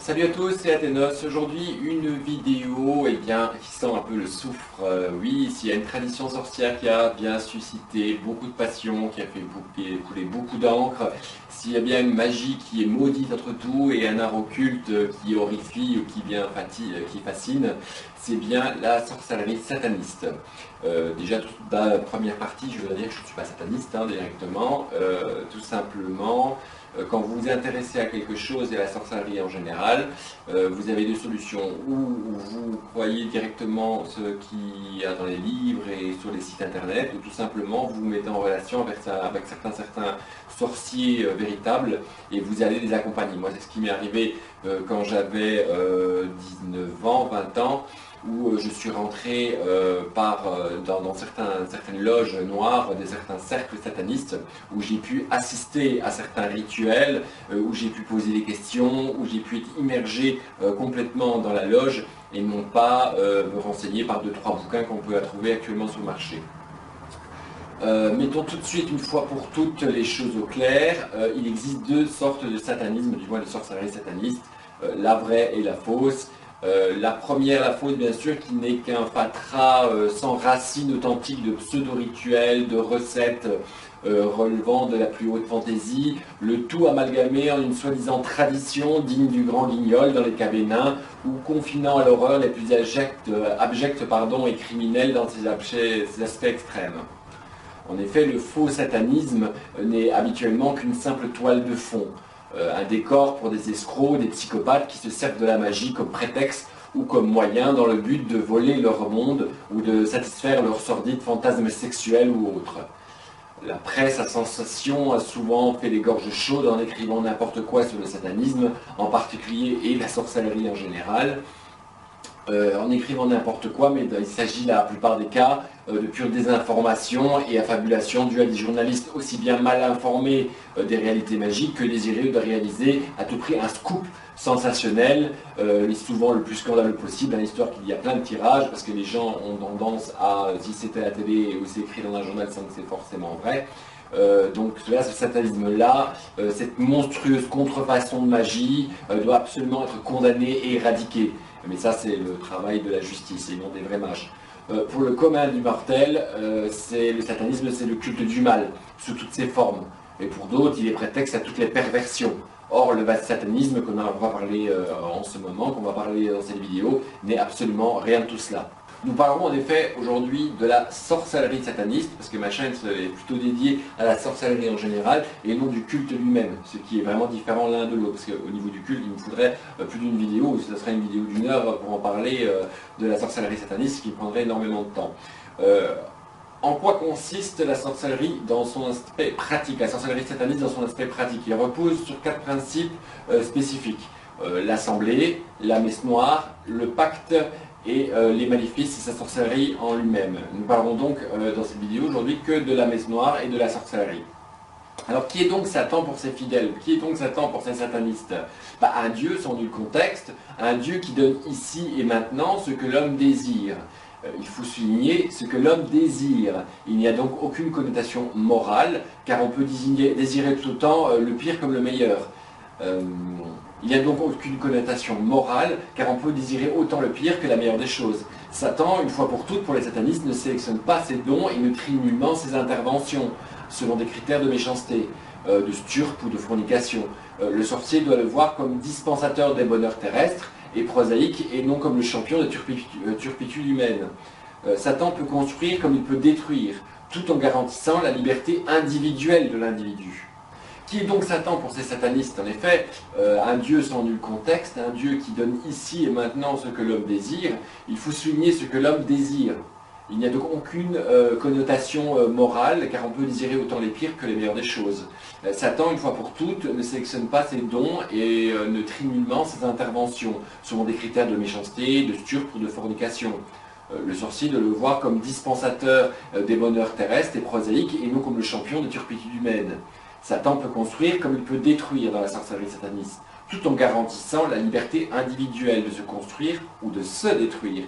Salut à tous, c'est Athénos. Aujourd'hui, une vidéo qui sent un peu le soufre. Oui, s'il y a une tradition sorcière qui a bien suscité beaucoup de passion, qui a fait couler beaucoup d'encre, s'il y a bien une magie qui est maudite entre tout et un art occulte qui horrifie ou qui fascine, c'est bien la sorcellerie sataniste. Déjà, dans la première partie, je veux dire que je ne suis pas sataniste directement, tout simplement. Quand vous vous intéressez à quelque chose et à la sorcellerie en général, vous avez deux solutions. Ou vous croyez directement ce qu'il y a dans les livres et sur les sites internet, ou tout simplement vous vous mettez en relation avec certains sorciers véritables et vous allez les accompagner. Moi, c'est ce qui m'est arrivé quand j'avais 19 ans, 20 ans, où je suis rentré dans certaines loges noires, certains cercles satanistes, où j'ai pu assister à certains rituels, où j'ai pu poser des questions, où j'ai pu être immergé complètement dans la loge et non pas me renseigner par 2-3 bouquins qu'on peut trouver actuellement sur le marché. Mettons tout de suite une fois pour toutes les choses au clair. Il existe deux sortes de satanisme, du moins de sorcellerie sataniste, la vraie et la fausse. La première, la fausse bien sûr, qui n'est qu'un fatras sans racines authentiques de pseudo-rituels, de recettes relevant de la plus haute fantaisie, le tout amalgamé en une soi-disant tradition digne du grand Guignol dans les cabénins, ou confinant à l'horreur les plus abjectes et criminels dans ses aspects extrêmes. En effet, le faux satanisme n'est habituellement qu'une simple toile de fond, un décor pour des escrocs, des psychopathes qui se servent de la magie comme prétexte ou comme moyen dans le but de voler leur monde ou de satisfaire leurs sordides fantasmes sexuels ou autres. La presse à sensation a souvent fait les gorges chaudes en écrivant n'importe quoi sur le satanisme en particulier et la sorcellerie en général. En écrivant n'importe quoi, mais il s'agit la plupart des cas de pure désinformation et affabulation due à des journalistes aussi bien mal informés des réalités magiques que désireux de réaliser à tout prix un scoop sensationnel, souvent le plus scandaleux possible, une histoire qu'il y a plein de tirages, parce que les gens ont tendance à, si c'était à la télé ou c'est écrit dans un journal, sans que c'est forcément vrai. Donc là, ce satanisme-là, cette monstrueuse contrefaçon de magie doit absolument être condamnée et éradiquée. Mais ça, c'est le travail de la justice et non des vrais mages. Pour le commun du mortel, le satanisme, c'est le culte du mal, sous toutes ses formes. Et pour d'autres, il est prétexte à toutes les perversions. Or, le vaste satanisme qu'on va parler en ce moment, qu'on va parler dans cette vidéo, n'est absolument rien de tout cela. Nous parlerons en effet aujourd'hui de la sorcellerie sataniste, parce que ma chaîne est plutôt dédiée à la sorcellerie en général, et non du culte lui-même, ce qui est vraiment différent l'un de l'autre, parce qu'au niveau du culte, il me faudrait plus d'une vidéo, ou ce serait une vidéo d'1 heure pour en parler de la sorcellerie sataniste, ce qui prendrait énormément de temps. En quoi consiste la sorcellerie dans son aspect pratique, la sorcellerie sataniste dans son aspect pratique? Il repose sur 4 principes spécifiques. L'assemblée, la messe noire, le pacte et les maléfices et sa sorcellerie en lui-même. Nous parlerons donc dans cette vidéo aujourd'hui que de la messe noire et de la sorcellerie. Alors qui est donc Satan pour ses fidèles? Qui est donc Satan pour ses satanistes? Un dieu, sans nul contexte, un dieu qui donne ici et maintenant ce que l'homme désire. Il faut souligner ce que l'homme désire. Il n'y a donc aucune connotation morale, car on peut désirer tout autant le pire comme le meilleur. Il n'y a donc aucune connotation morale, car on peut désirer autant le pire que la meilleure des choses. Satan, une fois pour toutes, pour les satanistes, ne sélectionne pas ses dons et ne trie nullement ses interventions, selon des critères de méchanceté, de sturpe ou de fornication. Le sorcier doit le voir comme dispensateur des bonheurs terrestres et prosaïques, et non comme le champion de turpitude humaine. Satan peut construire comme il peut détruire, tout en garantissant la liberté individuelle de l'individu. Qui est donc Satan pour ces satanistes? En effet, un dieu sans nul contexte, un dieu qui donne ici et maintenant ce que l'homme désire. Il faut souligner ce que l'homme désire. Il n'y a donc aucune connotation morale, car on peut désirer autant les pires que les meilleures des choses. Satan, une fois pour toutes, ne sélectionne pas ses dons et ne trie nullement ses interventions, selon des critères de méchanceté, de sturpe ou de fornication. Le sorcier doit le voir comme dispensateur des bonheurs terrestres et prosaïques, et non comme le champion de turpitude humaine. Satan peut construire comme il peut détruire dans la sorcellerie sataniste, tout en garantissant la liberté individuelle de se construire ou de se détruire.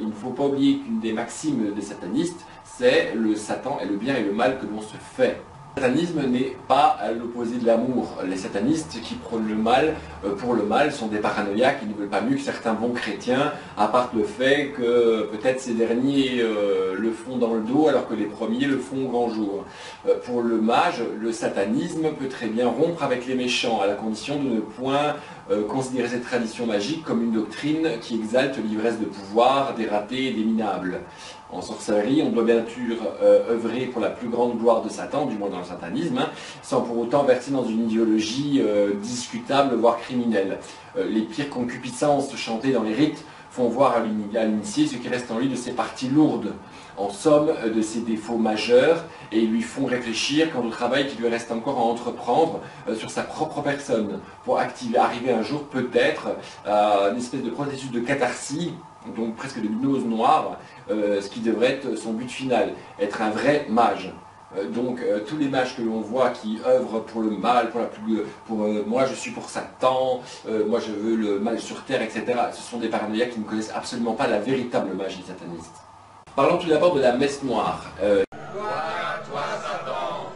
Il ne faut pas oublier qu'une des maximes des satanistes, c'est le Satan est le bien et le mal que l'on se fait. Le satanisme n'est pas à l'opposé de l'amour. Les satanistes qui prônent le mal pour le mal sont des paranoïaques qui ne veulent pas mieux que certains bons chrétiens, à part le fait que peut-être ces derniers le font dans le dos alors que les premiers le font au grand jour. Pour le mage, le satanisme peut très bien rompre avec les méchants, à la condition de ne point considérer cette tradition magique comme une doctrine qui exalte l'ivresse de pouvoir des ratés et des minables. En sorcellerie, on doit bien sûr œuvrer pour la plus grande gloire de Satan, du moins dans le satanisme, hein, sans pour autant verser dans une idéologie discutable, voire criminelle. Les pires concupiscences chantées dans les rites font voir à l'initié ce qui reste en lui de ses parties lourdes, en somme de ses défauts majeurs, et lui font réfléchir quant au travail qui lui reste encore à entreprendre sur sa propre personne, pour arriver un jour peut-être à une espèce de processus de catharsis, donc presque de gnose noire, ce qui devrait être son but final, être un vrai mage. Donc tous les mages que l'on voit qui œuvrent pour le mal, moi je suis pour Satan, moi je veux le mal sur terre, etc. Ce sont des paranoïaques qui ne connaissent absolument pas la véritable magie sataniste. Parlons tout d'abord de la messe noire. Toi, Satan!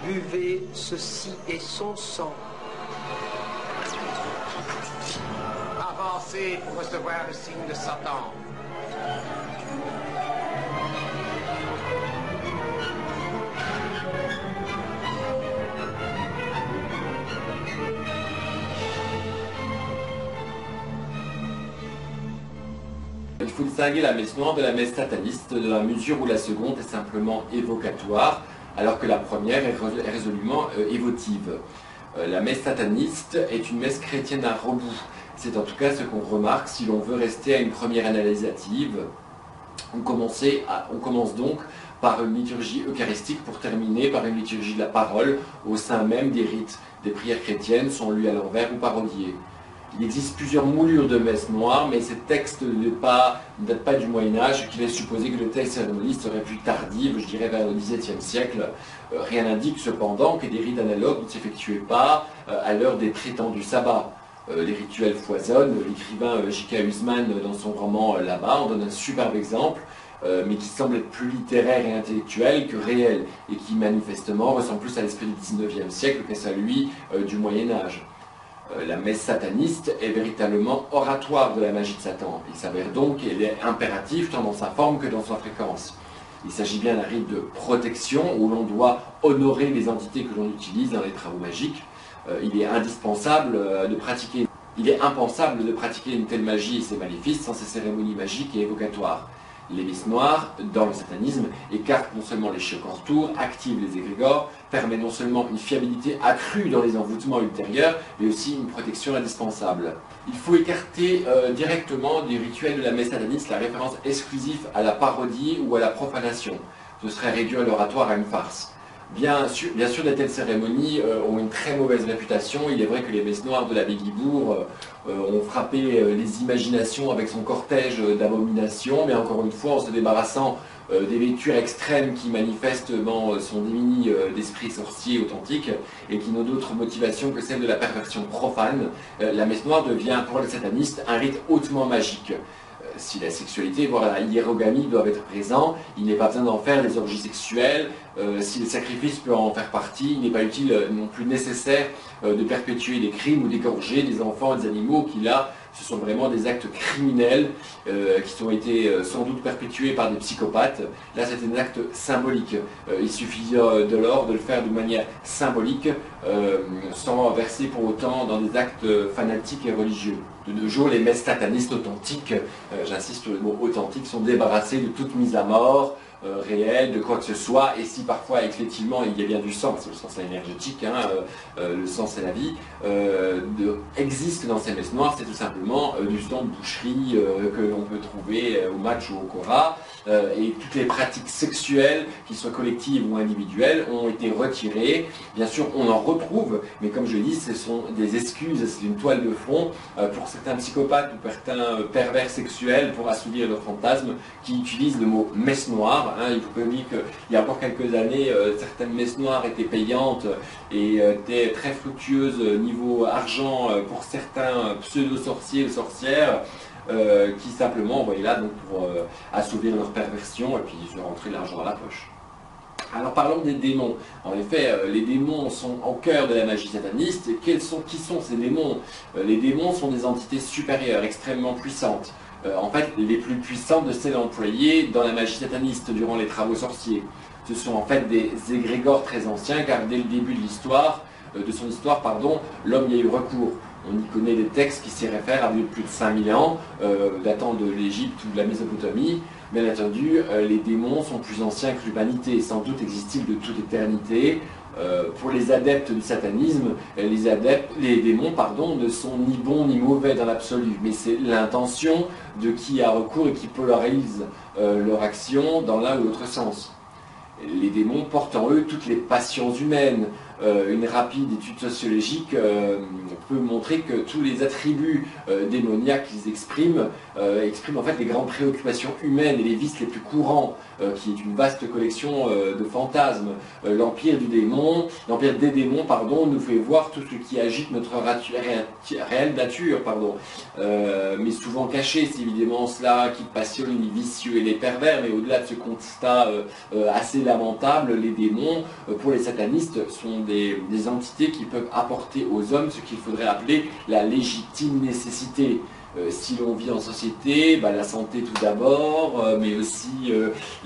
Buvez, ceci est son sang. Avancez pour recevoir le signe de Satan. Il faut distinguer la messe noire de la messe sataniste, de la mesure où la seconde est simplement évocatoire, alors que la première est résolument évotive. La messe sataniste est une messe chrétienne à rebours. C'est en tout cas ce qu'on remarque si l'on veut rester à une première analysative. On commence donc par une liturgie eucharistique pour terminer par une liturgie de la parole au sein même des rites. Des prières chrétiennes sont lues à l'envers ou parodiées. Il existe plusieurs moulures de messe noire, mais ces textes ne datent pas du Moyen-Âge, ce qui laisse supposer que le texte cérémonialiste serait plus tardif, je dirais vers le XVIIe siècle. Rien n'indique cependant que des rites analogues ne s'effectuaient pas à l'heure des prétendus sabbats. Les rituels foisonnent. L'écrivain J.K. Huisman, dans son roman Là-bas, en donne un superbe exemple, mais qui semble être plus littéraire et intellectuel que réel, et qui manifestement ressemble plus à l'esprit du XIXe siècle qu'à celui du Moyen-Âge. La messe sataniste est véritablement oratoire de la magie de Satan. Il s'avère donc qu'elle est impérative tant dans sa forme que dans sa fréquence. Il s'agit bien d'un rite de protection où l'on doit honorer les entités que l'on utilise dans les travaux magiques. Il est impensable de pratiquer une telle magie et ses maléfices sans ces cérémonies magiques et évocatoires. Les messes noires, dans le satanisme, écartent non seulement les chocs en retour, activent les égrégores, permettent non seulement une fiabilité accrue dans les envoûtements ultérieurs, mais aussi une protection indispensable. Il faut écarter directement des rituels de la messe sataniste la référence exclusive à la parodie ou à la profanation. Ce serait réduire l'oratoire à une farce. Bien sûr, de telles cérémonies ont une très mauvaise réputation. Il est vrai que les messes noires de l'abbé Guibourg ont frappé les imaginations avec son cortège d'abominations, mais encore une fois, en se débarrassant des vêtures extrêmes qui manifestement sont démunies d'esprit sorcier authentique et qui n'ont d'autre motivation que celle de la perversion profane, la messe noire devient pour les satanistes un rite hautement magique. Si la sexualité, voire la hiérogamie doivent être présents, il n'est pas besoin d'en faire des orgies sexuelles. Si le sacrifice peut en faire partie, il n'est pas utile non plus nécessaire de perpétuer des crimes ou d'égorger des enfants et des animaux qui là, ce sont vraiment des actes criminels qui ont été sans doute perpétués par des psychopathes. Là, c'est un acte symbolique. Il suffit de le faire de manière symbolique, sans verser pour autant dans des actes fanatiques et religieux. De nos jours, les messes satanistes authentiques, j'insiste sur le mot authentique, sont débarrassées de toute mise à mort réelle, de quoi que ce soit, et si parfois effectivement il y a bien du sang, parce que le sang c'est énergétique, le sang c'est la vie, existe dans ces messes noires, c'est tout simplement du sang de boucherie que l'on peut trouver au match ou au kora, et toutes les pratiques sexuelles, qu'ils soient collectives ou individuelles, ont été retirées. Bien sûr, on en retrouve, mais comme je dis, ce sont des excuses, c'est une toile de fond pour certains psychopathes ou certains pervers sexuels pour assouvir leurs fantasmes qui utilisent le mot messe noire. Il faut dire qu'il y a encore quelques années, certaines messes noires étaient payantes et étaient très fructueuses niveau argent pour certains pseudo-sorciers ou sorcières. qui simplement envoyaient là donc, pour assouvir leur perversion et puis se rentrer l'argent dans la poche. Alors parlons des démons. En effet, les démons sont au cœur de la magie sataniste. Et qui sont ces démons? Les démons sont des entités supérieures, extrêmement puissantes. En fait, les plus puissantes de celles employées dans la magie sataniste durant les travaux sorciers. Ce sont en fait des égrégores très anciens, car dès le début de l'histoire, l'homme y a eu recours. On y connaît des textes qui s'y réfèrent à plus de 5000 ans, datant de l'Égypte ou de la Mésopotamie. Bien entendu, les démons sont plus anciens que l'humanité, sans doute existent-ils de toute éternité. Pour les adeptes du satanisme, les démons ne sont ni bons ni mauvais dans l'absolu, mais c'est l'intention de qui a recours et qui polarise leur action dans l'un ou l'autre sens. Les démons portent en eux toutes les passions humaines. Une rapide étude sociologique peut montrer que tous les attributs démoniaques qu'ils expriment en fait les grandes préoccupations humaines et les vices les plus courants, qui est une vaste collection de fantasmes. L'empire des démons, nous fait voir tout ce qui agite notre réelle nature, mais souvent caché. C'est évidemment cela qui passionne les vicieux et les pervers, mais au-delà de ce constat assez lamentable, les démons, pour les satanistes, sont des entités qui peuvent apporter aux hommes ce qu'il faudrait appeler la légitime nécessité. Si l'on vit en société, la santé tout d'abord, mais aussi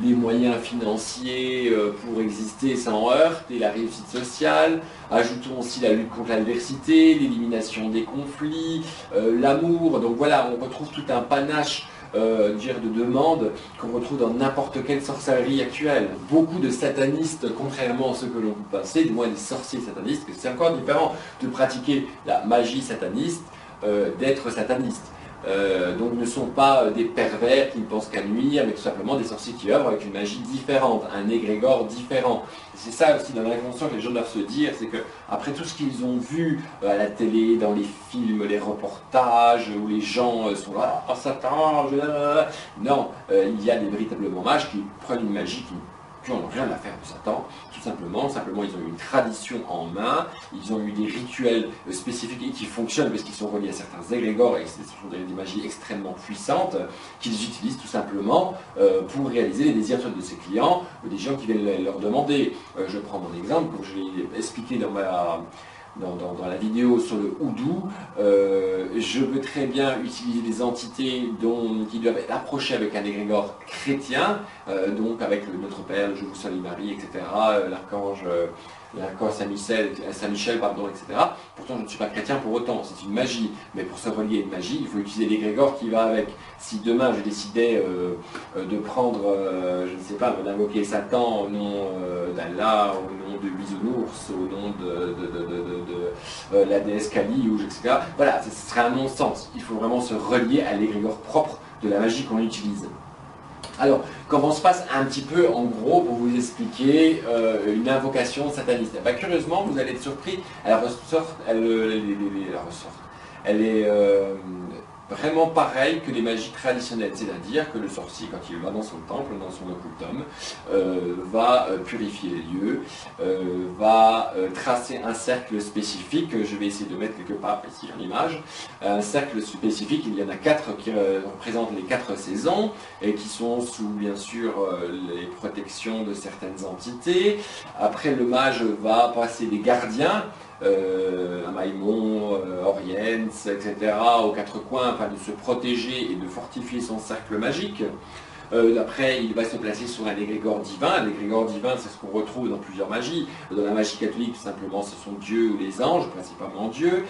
les moyens financiers pour exister sans heurts et la réussite sociale. Ajoutons aussi la lutte contre l'adversité, l'élimination des conflits, l'amour. Donc voilà, on retrouve tout un panache de demandes qu'on retrouve dans n'importe quelle sorcellerie actuelle. Beaucoup de satanistes, contrairement à ce que l'on peut penser, du moins des sorciers satanistes, que c'est encore différent de pratiquer la magie sataniste, d'être sataniste. Donc ne sont pas des pervers qui ne pensent qu'à nuire, mais tout simplement des sorciers qui œuvrent avec une magie différente, un égrégore différent. C'est ça aussi dans l'inconscient que les gens doivent se dire, c'est que après tout ce qu'ils ont vu à la télé, dans les films, les reportages, où les gens sont là, oh Satan, non, il y a des véritables mages qui prennent une magie qui n'ont rien à faire de Satan, tout simplement. Simplement, ils ont eu une tradition en main, ils ont eu des rituels spécifiques et qui fonctionnent parce qu'ils sont reliés à certains égrégores et ce sont des magies extrêmement puissantes qu'ils utilisent tout simplement pour réaliser les désirs de ses clients ou des gens qui viennent leur demander. Je prends mon exemple, comme je l'ai expliqué dans la vidéo sur le houdou, je veux très bien utiliser des entités qui doivent être approchées avec un égrégore chrétien, donc avec notre Père, le Je vous salue Marie, etc., l'archange Saint-Michel, etc. Pourtant, je ne suis pas chrétien pour autant, c'est une magie. Mais pour se relier à une magie, il faut utiliser l'égrégore qui va avec. Si demain je décidais de prendre, je ne sais pas, d'invoquer Satan au nom d'Allah, au nom de Bisounours, au nom de la déesse Kali, etc. Voilà, ce serait un non-sens. Il faut vraiment se relier à l'égrégore propre de la magie qu'on utilise. Alors, comment se passe un petit peu, en gros, pour vous expliquer une invocation sataniste? Curieusement, vous allez être surpris, elle est vraiment pareille que les magies traditionnelles, c'est-à-dire que le sorcier, quand il va dans son temple, dans son occultum, va purifier les lieux, va tracer un cercle spécifique, je vais essayer de mettre quelque part ici en image, un cercle spécifique, il y en a 4 qui représentent les 4 saisons, et qui sont sous, bien sûr, les protections de certaines entités. Après, le mage va passer des gardiens, Maïmon, Oriens, etc., aux 4 coins, afin de se protéger et de fortifier son cercle magique. Après, il va se placer sur un égrégore divin. L'égrégore divin, c'est ce qu'on retrouve dans plusieurs magies. Dans la magie catholique, tout simplement, ce sont Dieu ou les anges, principalement Dieu.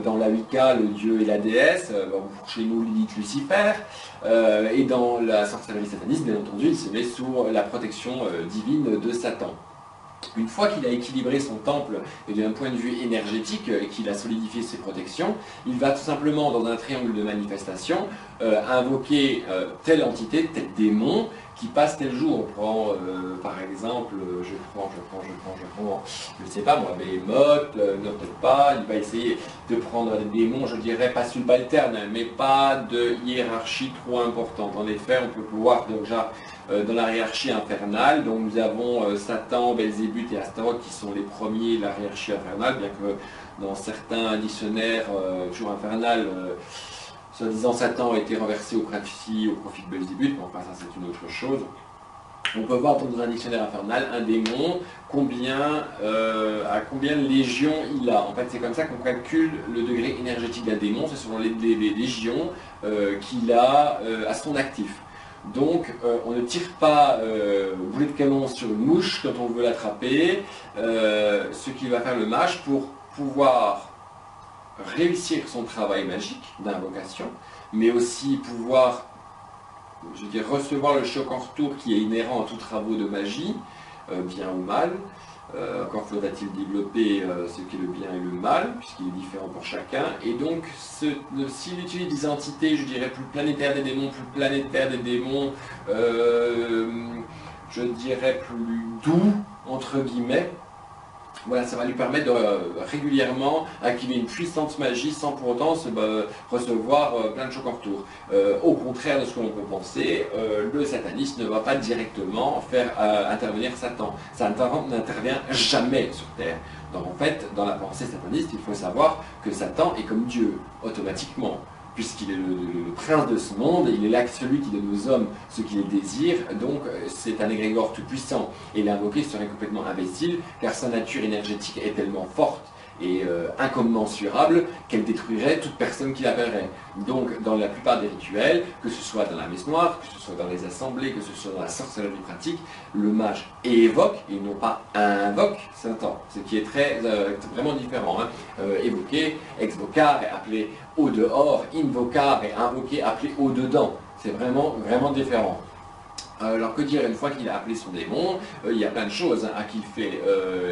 Dans la Wicca, le Dieu et la déesse, chez nous, Lilith, Lucifer. Et dans la sorcellerie sataniste, bien entendu, il se met sous la protection divine de Satan. Une fois qu'il a équilibré son temple d'un point de vue énergétique et qu'il a solidifié ses protections, il va tout simplement, dans un triangle de manifestation, invoquer telle entité, tel démon, qui passe tel jour. On prend, par exemple, je ne sais pas moi, Behemoth, non peut-être pas, il va essayer de prendre des démons, je dirais pas subalternes, mais pas de hiérarchie trop importante. En effet, on peut voir déjà dans la hiérarchie infernale, donc nous avons Satan, Belzébuth et Astaroth qui sont les premiers de la hiérarchie infernale, bien que dans certains dictionnaires, toujours infernal, soi-disant Satan a été renversé au profit de Belzébuth, mais enfin ça c'est une autre chose. On peut voir dans un dictionnaire infernal un démon, à combien de légions il a. En fait, c'est comme ça qu'on calcule le degré énergétique d'un démon, c'est selon les légions qu'il a à son actif. Donc, on ne tire pas boulet de canon sur une mouche quand on veut l'attraper. Ce qu'il va faire le mage pour pouvoir réussir son travail magique d'invocation, mais aussi pouvoir recevoir le choc en retour qui est inhérent à tous travaux de magie, bien ou mal. Encore faudra-t-il développer ce qu'est le bien et le mal, puisqu'il est différent pour chacun. Et donc, s'il utilise des entités, je dirais, plus planétaires des démons, je dirais plus doux, entre guillemets, voilà, ça va lui permettre de régulièrement activer une puissante magie sans pour autant recevoir plein de chocs en retour. Au contraire de ce que l'on peut penser, le sataniste ne va pas directement faire intervenir Satan. Satan n'intervient jamais sur Terre. Donc en fait, dans la pensée sataniste, il faut savoir que Satan est comme Dieu, automatiquement. Puisqu'il est le prince de ce monde, il est là celui qui donne aux hommes ce qu'ils désirent, donc c'est un égrégore tout puissant. Et l'invoquer serait complètement imbécile, car sa nature énergétique est tellement forte et incommensurable qu'elle détruirait toute personne qui l'appellerait. Donc dans la plupart des rituels, que ce soit dans la messe noire, que ce soit dans les assemblées, que ce soit dans la sorcellerie pratique, le mage évoque et non pas invoque Satan, ce qui est vraiment différent. Évoquer, exvocar, appeler au dehors, invocar et invoquer, appeler au dedans. C'est vraiment différent. Alors que dire, une fois qu'il a appelé son démon, il y a plein de choses à qu'il fait.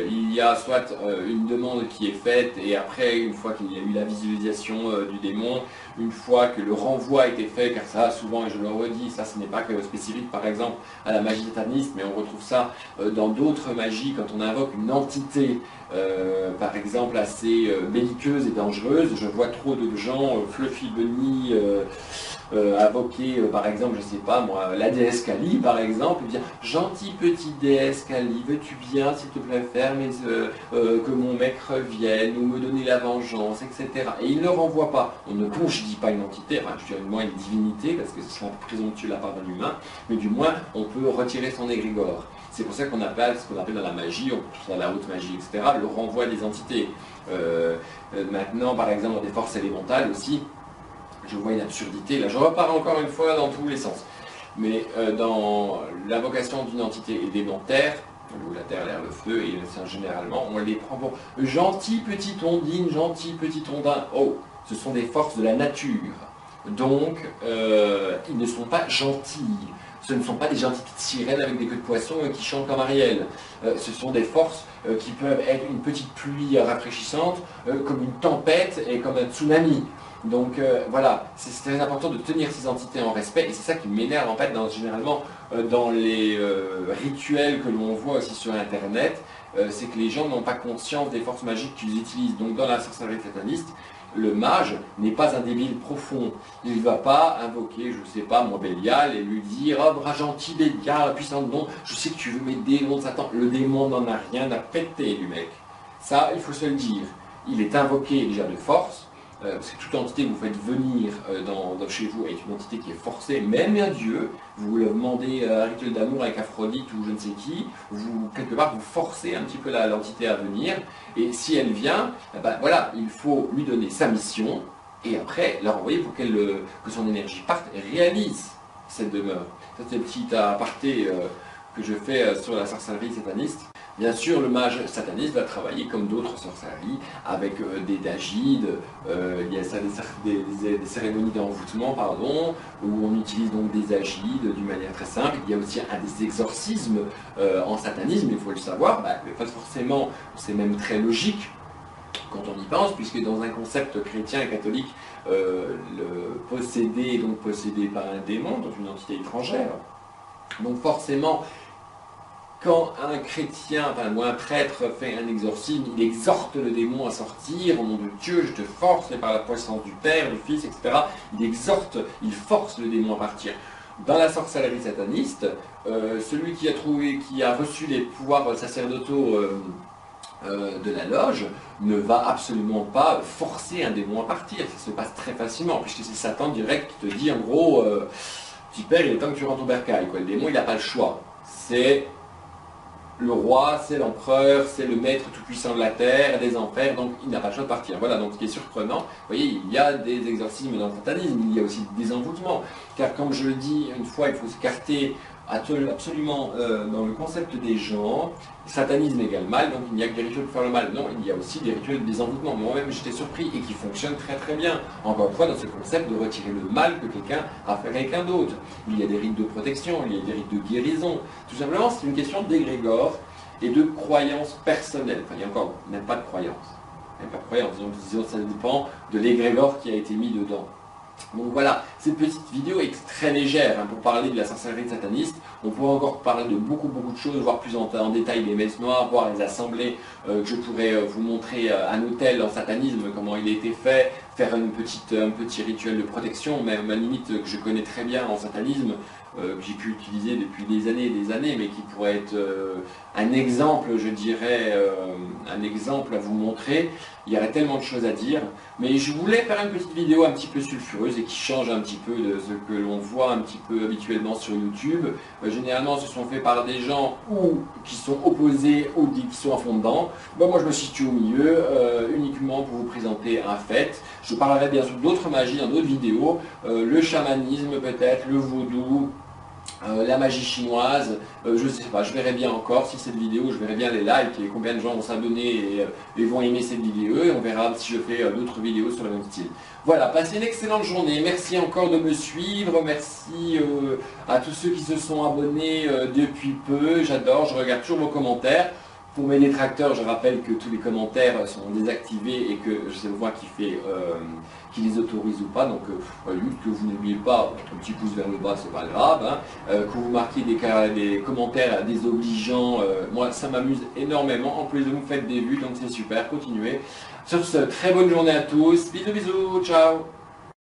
Il y a soit une demande qui est faite et après, une fois qu'il y a eu la visualisation du démon, une fois que le renvoi a été fait, car ça souvent, et je le redis, ça ce n'est pas que spécifique par exemple à la magie sataniste, mais on retrouve ça dans d'autres magies quand on invoque une entité par exemple assez belliqueuse et dangereuse. Je vois trop de gens, Fluffy Bunny, invoquer par exemple, je sais pas moi, la déesse Kali par exemple, et bien gentil petit déesse Kali, veux-tu bien s'il te plaît faire que mon mec revienne ou me donner la vengeance, etc. Et il ne renvoie pas, on ne congédie pas une entité, enfin je dirais du moins une divinité, parce que ce serait un peu présomptueux de la part d'un humain, mais du moins on peut retirer son égrégore. C'est pour ça qu'on appelle ce qu'on appelle dans la magie, dans la haute magie, etc., le renvoi des entités. Maintenant, par exemple, dans des forces élémentales aussi, je vois une absurdité, là je repars encore une fois dans tous les sens. Mais dans l'invocation d'une entité élémentaire, où la terre, l'air, le feu, et généralement, on les prend pour gentil petit ondine, gentil petit ondin. Oh, ce sont des forces de la nature. Donc, ils ne sont pas gentils. Ce ne sont pas des gentilles petites sirènes avec des queues de poisson qui chantent comme Ariel. Ce sont des forces qui peuvent être une petite pluie rafraîchissante, comme une tempête et comme un tsunami. Donc voilà, c'est très important de tenir ces entités en respect, et c'est ça qui m'énerve en fait généralement dans les rituels que l'on voit aussi sur internet, c'est que les gens n'ont pas conscience des forces magiques qu'ils utilisent. Donc dans la sorcellerie sataniste, le mage n'est pas un débile profond. Il ne va pas invoquer, je ne sais pas, mon Bélial et lui dire « Oh, bras gentil Bélial, puissant don, je sais que tu veux m'aider, le nom de Satan. » Le démon n'en a rien à péter du mec. Ça, il faut se le dire. Il est invoqué déjà de force, parce que toute entité que vous faites venir chez vous est une entité qui est forcée, même un dieu, vous le demandez un rituel d'amour avec Aphrodite ou je ne sais qui, quelque part vous forcez un petit peu l'entité à venir, et si elle vient, ben voilà, il faut lui donner sa mission, et après la renvoyer pour que son énergie parte et réalise cette demeure. Ça c'est le petit aparté que je fais sur la sorcellerie sataniste. Bien sûr, le mage sataniste va travailler comme d'autres sorcelleries, avec des dagides, il y a ça, des cérémonies d'envoûtement, pardon, où on utilise donc des agides d'une manière très simple. Il y a aussi des exorcismes en satanisme, il faut le savoir, pas forcément, c'est même très logique quand on y pense, puisque dans un concept chrétien et catholique, le possédé est donc possédé par un démon, dans une entité étrangère. Donc forcément, quand un chrétien, ou un prêtre fait un exorcisme, il exhorte le démon à sortir, au nom de Dieu, je te force, et par la puissance du Père, du Fils, etc. Il exhorte, il force le démon à partir. Dans la sorcellerie sataniste, celui qui a reçu les pouvoirs sacerdotaux de la loge ne va absolument pas forcer un démon à partir. Ça se passe très facilement, puisque c'est Satan direct qui te dit en gros, petit père, il est temps que tu rentres au bercail. Le démon, il n'a pas le choix. C'est le roi, c'est l'empereur, c'est le maître tout-puissant de la terre, des enfers, donc il n'a pas le choix de partir. Voilà, donc ce qui est surprenant, vous voyez, il y a des exorcismes dans le satanisme, il y a aussi des envoûtements, car comme je le dis, une fois, il faut s'écarter absolument dans le concept des gens. Satanisme égale mal, donc il n'y a que des rituels pour faire le mal. Non, il y a aussi des rituels des envoûtements. Moi-même, j'étais surpris et qui fonctionnent très très bien. Encore une fois, dans ce concept de retirer le mal que quelqu'un a fait à quelqu'un d'autre. Il y a des rites de protection, il y a des rites de guérison. Tout simplement, c'est une question d'égrégore et de croyance personnelle. Enfin, il y a encore même pas de croyance. Même pas de croyance, disons, ça dépend de l'égrégore qui a été mis dedans. Donc voilà, cette petite vidéo est très légère pour parler de la sorcellerie sataniste. On pourrait encore parler de beaucoup de choses, voir plus en détail les messes noires, voir les assemblées que je pourrais vous montrer un hôtel en satanisme, comment il a été fait, faire un petit rituel de protection, même à la limite que je connais très bien en satanisme, que j'ai pu utiliser depuis des années, mais qui pourrait être un exemple, je dirais, un exemple à vous montrer. Il y aurait tellement de choses à dire, mais je voulais faire une petite vidéo un petit peu sulfureuse et qui change un petit peu de ce que l'on voit un petit peu habituellement sur YouTube. Généralement, ce sont faits par des gens ou qui sont opposés ou qui sont à fond dedans. Moi, je me situe au milieu, uniquement pour vous présenter un fait. Je parlerai bien sûr d'autres magies dans d'autres vidéos, le chamanisme peut-être, le vaudou, la magie chinoise, je sais pas, je verrai bien encore si cette vidéo, je verrai bien les likes et combien de gens vont s'abonner et vont aimer cette vidéo, et on verra si je fais d'autres vidéos sur le même style. Voilà, passez une excellente journée, merci encore de me suivre, merci à tous ceux qui se sont abonnés depuis peu, j'adore, je regarde toujours vos commentaires. Pour mes détracteurs, je rappelle que tous les commentaires sont désactivés et que c'est moi qui les autorise ou pas. Donc, que vous n'oubliez pas, un petit pouce vers le bas, c'est pas grave. Que vous marquiez des commentaires désobligeants, moi ça m'amuse énormément. En plus, vous me faites des vues, donc c'est super, continuez. Sur ce, très bonne journée à tous. Bisous, bisous, ciao.